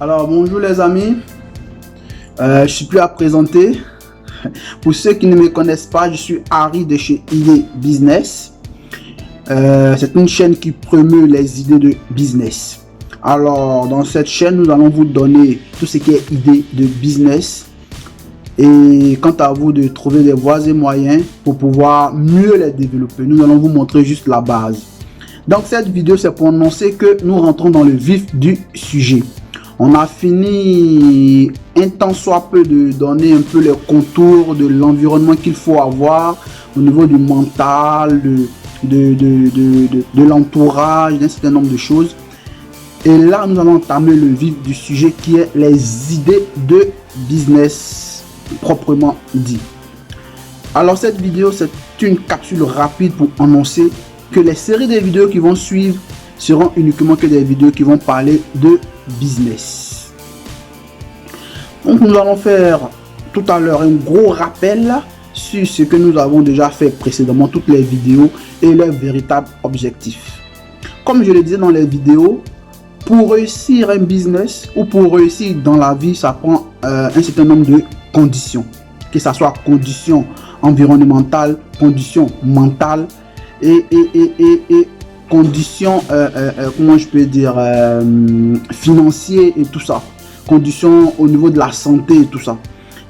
Alors bonjour les amis, je suis plus à présenter. Pour ceux qui ne me connaissent pas, je suis Harry de chez Idée Business. C'est une chaîne qui promeut les idées de business. Alors dans cette chaîne, nous allons vous donner tout ce qui est idées de business. Et quant à vous de trouver des voies et moyens pour pouvoir mieux les développer. Nous allons vous montrer juste la base. Donc cette vidéo, c'est pour annoncer que nous rentrons dans le vif du sujet. On a fini un tant soit peu de donner un peu les contours de l'environnement qu'il faut avoir au niveau du mental, de l'entourage, d'un certain nombre de choses. Et là, nous allons entamer le vif du sujet qui est les idées de business proprement dit. Alors cette vidéo, c'est une capsule rapide pour annoncer que les séries de vidéos qui vont suivre seront uniquement que des vidéos qui vont parler de business. Donc nous allons faire tout à l'heure un gros rappel sur ce que nous avons déjà fait précédemment, toutes les vidéos et leurs véritables objectifs. Comme je le disais dans les vidéos, pour réussir un business ou pour réussir dans la vie, ça prend un certain nombre de conditions, que ce soit conditions environnementales, conditions mentales et conditions, comment je peux dire, financiers et tout ça, conditions au niveau de la santé et tout ça.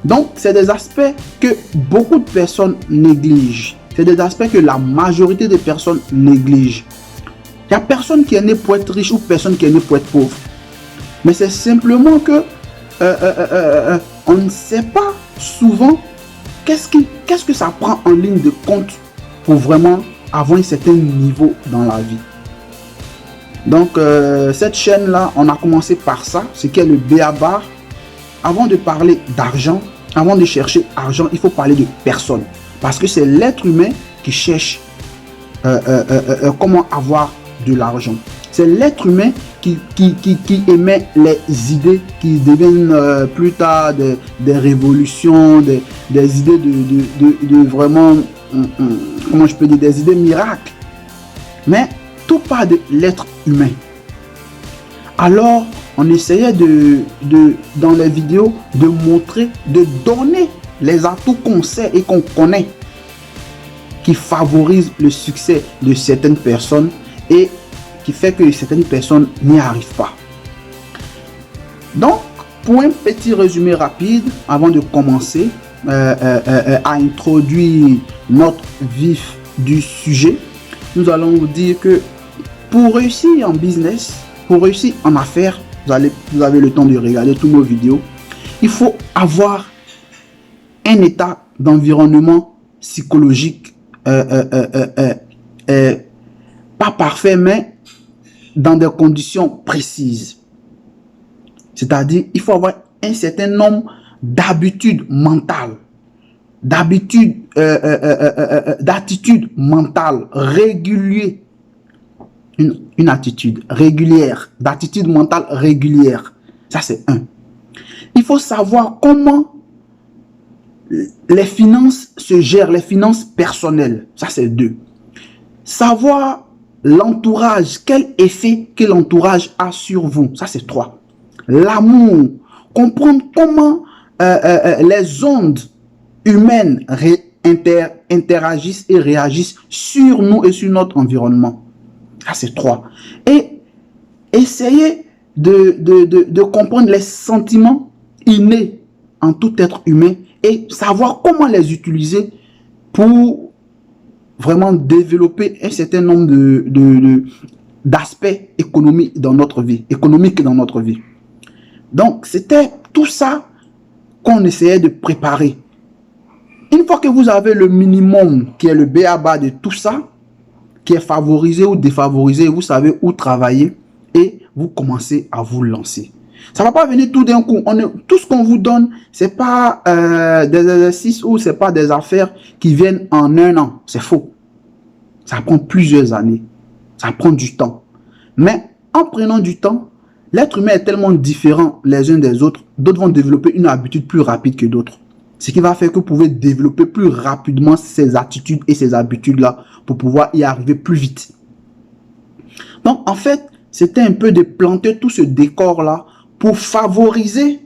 Donc, c'est des aspects que beaucoup de personnes négligent. C'est des aspects que la majorité des personnes négligent. Il n'y a personne qui est né pour être riche ou personne qui est né pour être pauvre. Mais c'est simplement que on ne sait pas souvent qu'est-ce que ça prend en ligne de compte pour vraiment avoir un certain niveau dans la vie. Donc cette chaîne là, on a commencé par ça, ce qui est le b.a.-ba. Avant de parler d'argent, avant de chercher argent, il faut parler de personne, parce que c'est l'être humain qui cherche comment avoir de l'argent. C'est l'être humain qui émet les idées qui deviennent plus tard des révolutions, des idées de vraiment, comment je peux dire, des idées miracles. Mais tout part de l'être humain. Alors, on essayait dans les vidéos de montrer, de donner les atouts qu'on sait et qu'on connaît qui favorisent le succès de certaines personnes et qui fait que certaines personnes n'y arrivent pas. Donc, pour un petit résumé rapide, avant de commencer à introduire notre vif du sujet, nous allons vous dire que pour réussir en business, pour réussir en affaires, vous avez le temps de regarder toutes nos vidéos, il faut avoir un état d'environnement psychologique pas parfait, mais dans des conditions précises. C'est-à-dire, il faut avoir un certain nombre d'habitudes mentales, d'attitudes mentales régulières, une attitude régulière, d'attitude mentale régulière. Ça, c'est un. Il faut savoir comment les finances se gèrent, les finances personnelles. Ça, c'est deux. Savoir l'entourage, quel effet que l'entourage a sur vous. Ça, c'est 3. L'amour. Comprendre comment les ondes humaines interagissent et réagissent sur nous et sur notre environnement. Ça, c'est 3. Et essayer de comprendre les sentiments innés en tout être humain et savoir comment les utiliser pour vraiment développer un certain nombre d'aspects économiques dans notre vie. Donc, c'était tout ça qu'on essayait de préparer. Une fois que vous avez le minimum, qui est le b.a.-ba de tout ça, qui est favorisé ou défavorisé, vous savez où travailler et vous commencez à vous lancer. Ça ne va pas venir tout d'un coup. Tout ce qu'on vous donne, ce n'est pas des exercices ou ce n'est pas des affaires qui viennent en un an. C'est faux. Ça prend plusieurs années. Ça prend du temps. Mais en prenant du temps, l'être humain est tellement différent les uns des autres. D'autres vont développer une habitude plus rapide que d'autres. Ce qui va faire que vous pouvez développer plus rapidement ces attitudes et ces habitudes-là pour pouvoir y arriver plus vite. Donc, en fait, c'était un peu de planter tout ce décor-là pour favoriser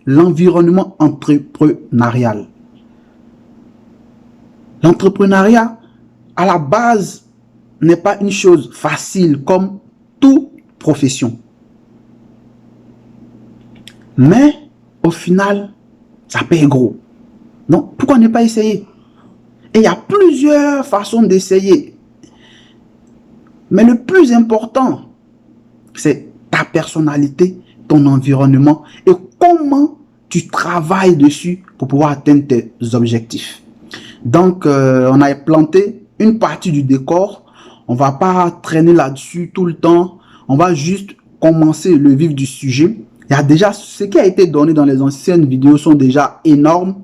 l'environnement entrepreneurial. L'entrepreneuriat, à la base, n'est pas une chose facile comme toute profession. Mais, au final, ça paye gros. Donc, pourquoi ne pas essayer? Et il y a plusieurs façons d'essayer. Mais le plus important, c'est ta personnalité, ton environnement et comment tu travailles dessus pour pouvoir atteindre tes objectifs. Donc, on a planté une partie du décor. On ne va pas traîner là-dessus tout le temps. On va juste commencer le vif du sujet. Il y a déjà ce qui a été donné dans les anciennes vidéos sont déjà énormes.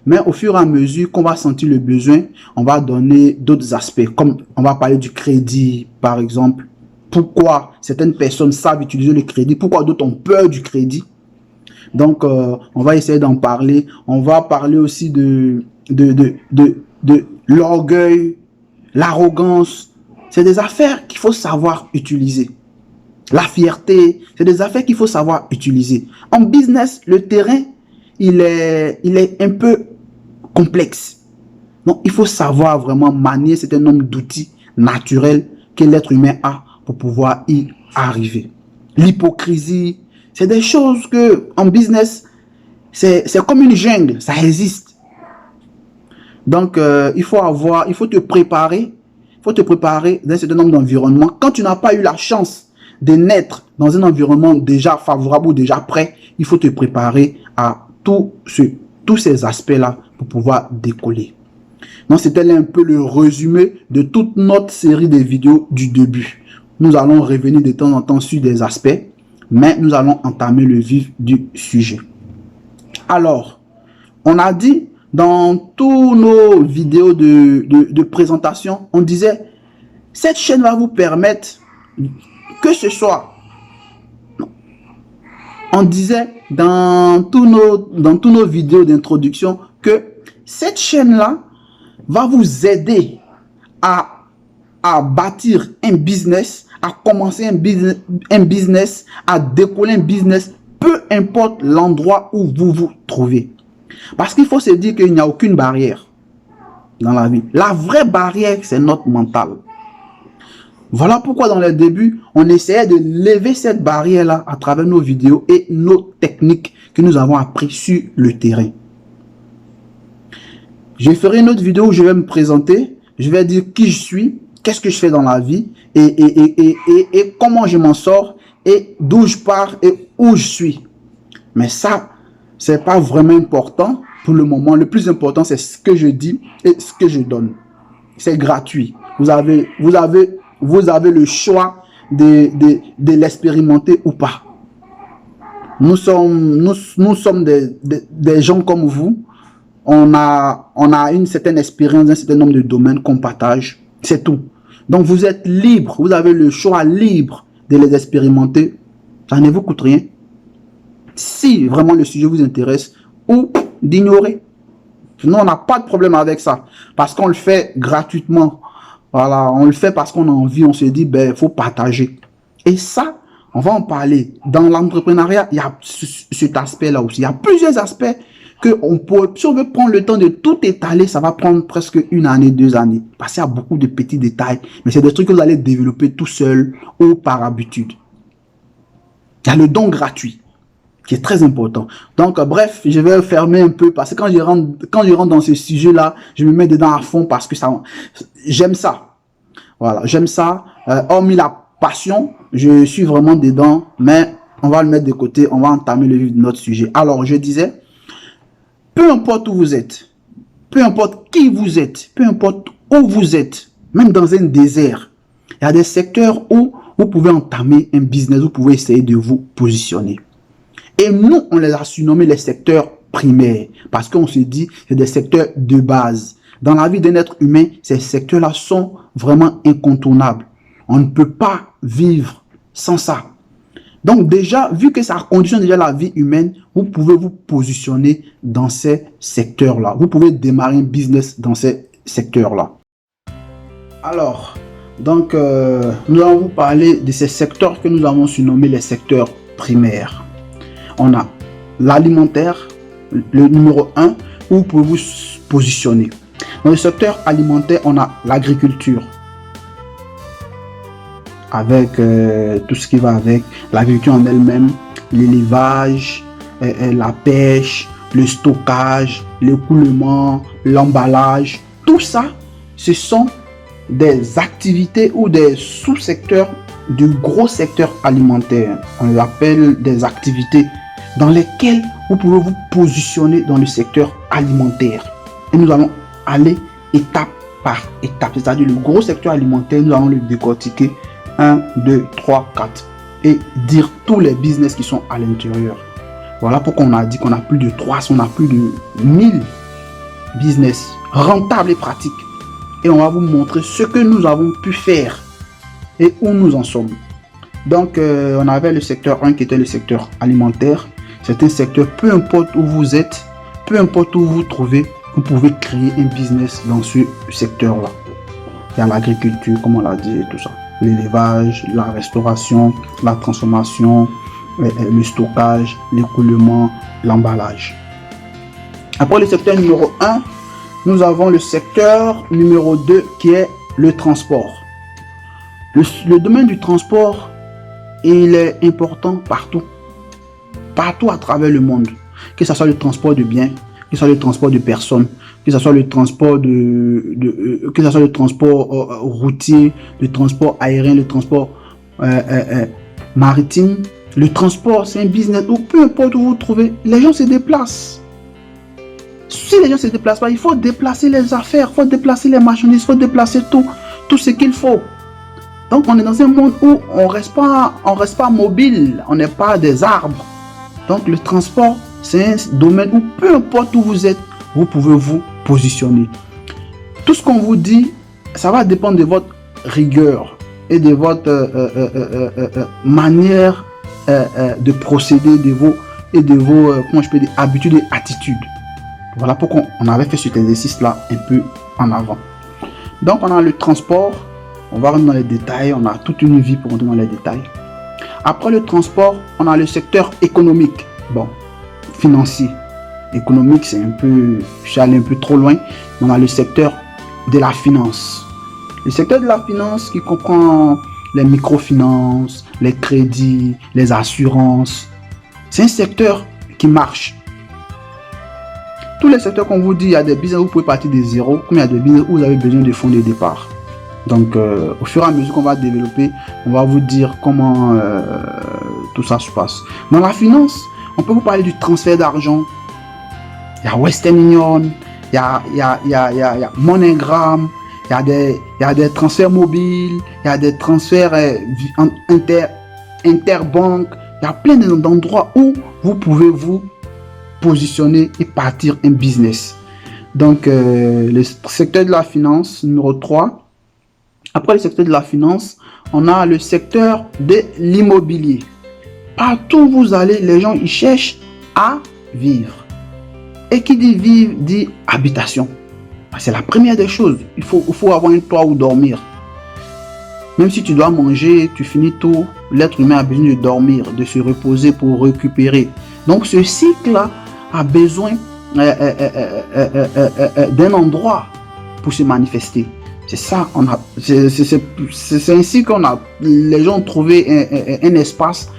Mais au fur et à mesure qu'on va sentir le besoin, on va donner d'autres aspects. Comme on va parler du crédit, par exemple. Pourquoi certaines personnes savent utiliser le crédit, pourquoi d'autres ont peur du crédit. Donc, on va essayer d'en parler. On va parler aussi de l'orgueil, l'arrogance. C'est des affaires qu'il faut savoir utiliser. La fierté, c'est des affaires qu'il faut savoir utiliser. En business, le terrain, il est un peu complexe. Donc, il faut savoir vraiment manier un certain nombre d'outils naturels que l'être humain a pour pouvoir y arriver. L'hypocrisie, c'est des choses que en business, c'est comme une jungle, ça existe. Donc, il faut te préparer dans un certain nombre d'environnements. Quand tu n'as pas eu la chance de naître dans un environnement déjà favorable ou déjà prêt, il faut te préparer à tous ces aspects-là pour pouvoir décoller. Donc, c'était là un peu le résumé de toute notre série de vidéos du début. Nous allons revenir de temps en temps sur des aspects, mais nous allons entamer le vif du sujet. Alors, on a dit dans tous nos vidéos de présentation, on disait, cette chaîne va vous permettre que ce soit, on disait dans tous nos vidéos d'introduction que cette chaîne-là va vous aider à bâtir un business, à commencer un business, à décoller un business, peu importe l'endroit où vous vous trouvez. Parce qu'il faut se dire qu'il n'y a aucune barrière dans la vie. La vraie barrière, c'est notre mental. Voilà pourquoi dans le début, on essayait de lever cette barrière-là à travers nos vidéos et nos techniques que nous avons appris sur le terrain. Je ferai une autre vidéo où je vais me présenter, je vais dire qui je suis, qu'est-ce que je fais dans la vie et comment je m'en sors et d'où je pars et où je suis. Mais ça, c'est pas vraiment important pour le moment. Le plus important, c'est ce que je dis et ce que je donne. C'est gratuit. Vous avez le choix de l'expérimenter ou pas. Nous sommes des gens comme vous. On a une certaine expérience dans un certain nombre de domaines qu'on partage. C'est tout. Donc, vous êtes libre. Vous avez le choix libre de les expérimenter. Ça ne vous coûte rien. Si vraiment le sujet vous intéresse, ou d'ignorer. Nous, on n'a pas de problème avec ça. Parce qu'on le fait gratuitement. Voilà, on le fait parce qu'on a envie. On se dit, ben, il faut partager. Et ça, on va en parler. Dans l'entrepreneuriat, il y a cet aspect-là aussi. Il y a plusieurs aspects que on peut, si on veut prendre le temps de tout étaler, ça va prendre presque 1 année, 2 années. Parce qu'il y a beaucoup de petits détails. Mais c'est des trucs que vous allez développer tout seul ou par habitude. Il y a le don gratuit qui est très important. Donc, bref, je vais fermer un peu parce que quand je rentre dans ce sujet-là, je me mets dedans à fond parce que j'aime ça. Voilà, j'aime ça. Hormis la passion, je suis vraiment dedans, mais on va le mettre de côté, on va entamer le vif de notre sujet. Alors, je disais, peu importe où vous êtes, peu importe qui vous êtes, peu importe où vous êtes, même dans un désert, il y a des secteurs où vous pouvez entamer un business, vous pouvez essayer de vous positionner. Et nous, on les a surnommés les secteurs primaires parce qu'on se dit que c'est des secteurs de base. Dans la vie d'un être humain, ces secteurs-là sont vraiment incontournables. On ne peut pas vivre sans ça. Donc déjà, vu que ça conditionne déjà la vie humaine, vous pouvez vous positionner dans ces secteurs-là. Vous pouvez démarrer un business dans ces secteurs-là. Alors, donc, nous allons vous parler de ces secteurs que nous avons surnommés les secteurs primaires. On a l'alimentaire, le numéro 1, où vous pouvez vous positionner. Dans le secteur alimentaire, on a l'agriculture, avec tout ce qui va avec l'agriculture en elle-même, l'élevage, la pêche, le stockage, l'écoulement, l'emballage. Tout ça, ce sont des activités ou des sous-secteurs du gros secteur alimentaire. On les appelle des activités dans lesquelles vous pouvez vous positionner dans le secteur alimentaire. Et nous allons aller étape par étape. C'est-à-dire le gros secteur alimentaire, nous allons le décortiquer 1, 2, 3, 4 et dire tous les business qui sont à l'intérieur. Voilà pourquoi on a dit qu'on a plus de 300, on a plus de 1000 business rentables et pratiques. Et on va vous montrer ce que nous avons pu faire et où nous en sommes. Donc, on avait le secteur 1 qui était le secteur alimentaire. C'est un secteur, peu importe où vous êtes, peu importe où vous vous trouvez, vous pouvez créer un business dans ce secteur-là. Il y a l'agriculture, comme on l'a dit, et tout ça. L'élevage, la restauration, la transformation, le stockage, l'écoulement, l'emballage. Après le secteur numéro 1, nous avons le secteur numéro 2 qui est le transport. Le domaine du transport, il est important partout. Partout à travers le monde. Que ce soit le transport de biens, que ce soit le transport de personnes, que ce soit le transport que ce soit le transport routier, le transport aérien, le transport maritime. Le transport, c'est un business où peu importe où vous vous trouvez, les gens se déplacent. Si les gens ne se déplacent pas, il faut déplacer les affaires, il faut déplacer les marchandises, il faut déplacer tout ce qu'il faut. Donc on est dans un monde où on reste pas mobile, on n'est pas des arbres. Donc le transport, c'est un domaine où peu importe où vous êtes, vous pouvez vous positionner. Tout ce qu'on vous dit, ça va dépendre de votre rigueur et de votre manière de procéder, de vos comment je peux dire, habitudes et attitudes. Voilà pourquoi on avait fait cet exercice-là un peu en avant. Donc on a le transport, on va rentrer dans les détails, on a toute une vie pour rentrer dans les détails. Après le transport, on a le secteur économique, bon, financier. Économique, c'est un peu, je suis allé un peu trop loin. On a le secteur de la finance. Le secteur de la finance qui comprend les microfinances, les crédits, les assurances. C'est un secteur qui marche. Tous les secteurs qu'on vous dit, il y a des business où vous pouvez partir de zéro, comme il y a des business où vous avez besoin de fonds de départ. Donc, au fur et à mesure qu'on va développer, on va vous dire comment tout ça se passe. Dans la finance, on peut vous parler du transfert d'argent. Il y a Western Union, il y a MoneyGram, il y a des transferts mobiles, il y a des transferts interbanques. Il y a plein d'endroits où vous pouvez vous positionner et partir un business. Donc, le secteur de la finance, numéro 3. Après le secteur de la finance, on a le secteur de l'immobilier. Partout où vous allez, les gens ils cherchent à vivre. Et qui dit vivre, dit habitation. C'est la première des choses. Il faut avoir un toit où dormir. Même si tu dois manger, tu finis tout, l'être humain a besoin de dormir, de se reposer pour récupérer. Donc ce cycle-là a besoin d'un endroit pour se manifester. C'est ça, c'est ainsi qu'on a, les gens ont trouvé un espace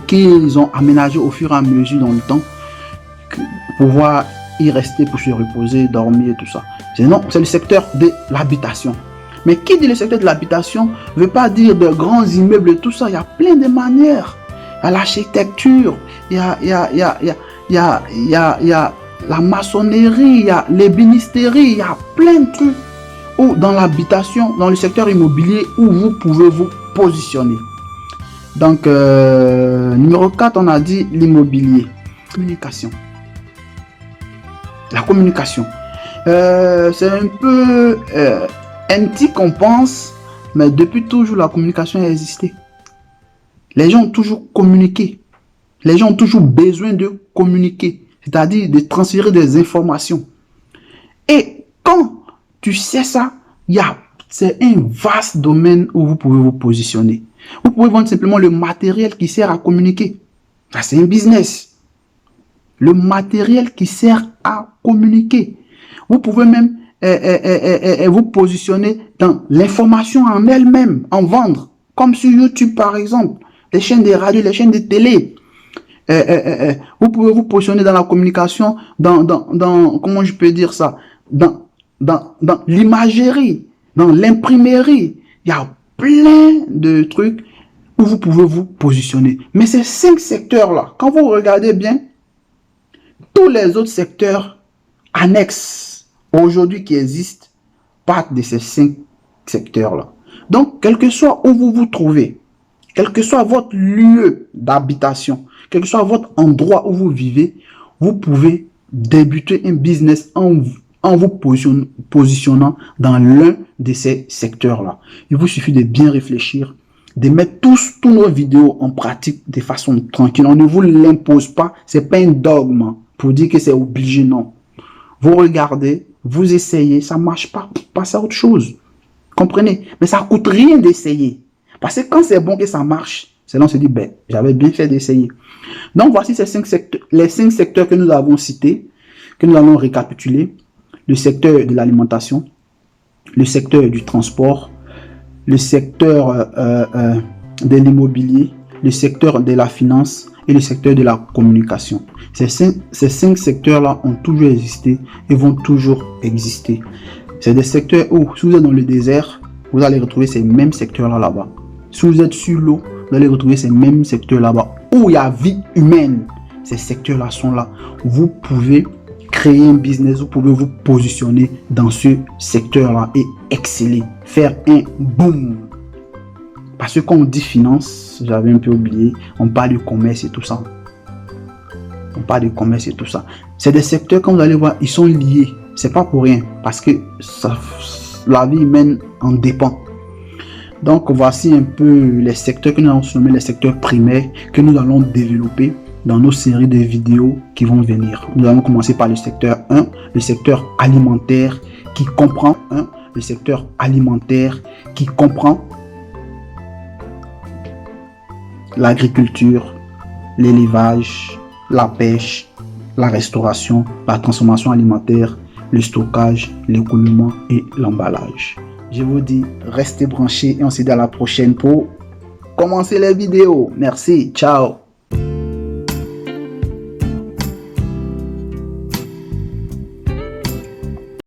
qu'ils ont aménagé au fur et à mesure dans le temps pour pouvoir y rester, pour se reposer, dormir, tout ça. C'est le secteur de l'habitation. Mais qui dit le secteur de l'habitation ne veut pas dire de grands immeubles, tout ça. Il y a plein de manières. Il y a l'architecture, il y a la maçonnerie, il y a l'ébénisterie, il y a plein de trucs. Ou dans l'habitation, dans le secteur immobilier où vous pouvez vous positionner. Donc, numéro 4, on a dit l'immobilier. Communication. La communication. C'est un peu antique qu'on pense, mais depuis toujours, la communication a existé. Les gens ont toujours communiqué. Les gens ont toujours besoin de communiquer, c'est-à-dire de transférer des informations. Et quand tu sais ça, il y a c'est un vaste domaine où vous pouvez vous positionner. Vous pouvez vendre simplement le matériel qui sert à communiquer. Ça, c'est un business. Le matériel qui sert à communiquer. Vous pouvez même vous positionner dans l'information en elle-même, en vendre. Comme sur YouTube, par exemple. Les chaînes de radio, les chaînes de télé. Vous pouvez vous positionner dans la communication, dans comment je peux dire ça, dans l'imagerie, dans l'imprimerie. Il y a plein de trucs où vous pouvez vous positionner. Mais ces 5 secteurs-là, quand vous regardez bien, tous les autres secteurs annexes aujourd'hui qui existent partent de ces 5 secteurs-là. Donc, quel que soit où vous vous trouvez, quel que soit votre lieu d'habitation, quel que soit votre endroit où vous vivez, vous pouvez débuter un business en vous positionnant dans l'un de ces secteurs-là. Il vous suffit de bien réfléchir, de mettre tous nos vidéos en pratique de façon tranquille. On ne vous l'impose pas, c'est pas un dogme pour dire que c'est obligé, non. Vous regardez, vous essayez, ça marche pas, passez à autre chose. Comprenez? Mais ça coûte rien d'essayer. Parce que quand c'est bon que ça marche, c'est là on se dit, ben, j'avais bien fait d'essayer. Donc, voici ces 5 secteurs, les 5 secteurs que nous avons cités, que nous allons récapituler. Le secteur de l'alimentation, le secteur du transport, le secteur de l'immobilier, le secteur de la finance et le secteur de la communication. Ces 5 secteurs-là ont toujours existé et vont toujours exister. C'est des secteurs où, si vous êtes dans le désert, vous allez retrouver ces mêmes secteurs-là là-bas. Si vous êtes sur l'eau, vous allez retrouver ces mêmes secteurs là-bas. Où il y a vie humaine, ces secteurs-là sont là. Vous pouvez créer un business, vous pouvez vous positionner dans ce secteur-là et exceller, faire un boom. Parce que quand on dit finance, j'avais un peu oublié, on parle de commerce et tout ça. On parle de commerce et tout ça. C'est des secteurs, comme vous allez voir, ils sont liés. C'est pas pour rien, parce que la vie humaine en dépend. Donc, voici un peu les secteurs que nous allons nommer les secteurs primaires que nous allons développer dans nos séries de vidéos qui vont venir. Nous allons commencer par le secteur 1, le secteur alimentaire qui comprend le secteur alimentaire qui comprend l'agriculture, l'élevage, la pêche, la restauration, la transformation alimentaire, le stockage, l'écoulement et l'emballage. Je vous dis, restez branchés et on se dit à la prochaine pour commencer les vidéos. Merci, ciao.